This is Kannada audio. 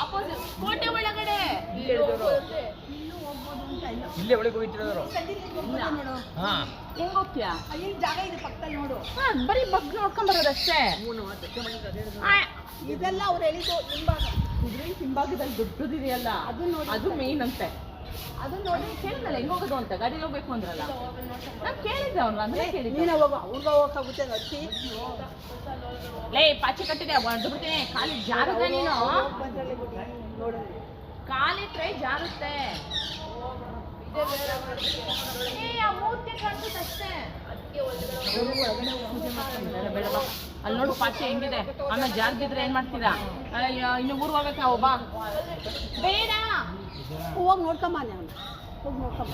ಅಪೋಸಿಟ್ ಕೋಟೆ ಒಳಗಡೆ ಇಲ್ಲೇ ಒಳಗೆ ಹೋಗ್ತಿರೋರು. ಹಾ ಹೆಂಗ್ ಹೋಗ್ತೀಯಾ? ಇಲ್ಲಿ ಜಾಗ ಇದೆ ಪಕ್ಕದಲ್ಲಿ ನೋಡು. ಹಾ ಬರೀ ಬಗ್ ನೋಡ್ಕೊಂಡ್ ಬರೋದಷ್ಟೇ. ಇದೆಲ್ಲ ಅವ್ರು ಹೇಳಿದ್ದು ಹಿಂಭಾಗ. ಇದ್ರಲ್ಲಿ ಹಿಂಭಾಗದಲ್ಲಿ ದೊಡ್ಡದಿದೆಯಲ್ಲ ಅದು ಮೇನ್ ಅಂತೆ. ಅದನ್ನ ನೋಡಿ ಕೇಳಿದ್ನಲ್ಲ ಹೆಂಗ್ ಹೋಗೋದು ಅಂತ, ಗಾಡಿಲಿ ಹೋಗ್ಬೇಕು ಅಂದ್ರಲ್ಲ. ನಾನು ಕೇಳಿದ್ದೆ ಅವ್ನು ಅಂದ್ರೆ ಕೇಳಿದ್ದೆ. ನೀನು ಹೋಗ, ಅವ್ರಿಗೆ ಹೋಗಕ್ಕಾಗುತ್ತೆ ಅತ್ತಿ. ಲೇ ಪಾಚಿ ಕಟ್ಟಿದೆ ಬಿಡ್ತೀನಿ, ಖಾಲಿ ಜಾರುದ ನೀನು. ಕಾಲಿಟ್ರೆ ಜಾರುತ್ತೆ. ಆ ಮೂರ್ತಿ ಕಾಣಿಸುತ್ತಷ್ಟೇ. ಅಲ್ಲಿ ನೋಡು ಪಾಚಿ ಹೆಂಗಿದೆ. ಆಮೇಲೆ ಜಾರ್ಗಿದ್ರೆ ಏನ್ ಮಾಡ್ತೀರಾ? ಇನ್ನು ಊರು ಹೋಗ್ಬೇಕಾ? ಒಬ್ಬ ಬೇಡ ಹೋಗಿ ನೋಡ್ಕೊಂಬ, ಹೋಗಿ ನೋಡ್ಕೊಂಬ.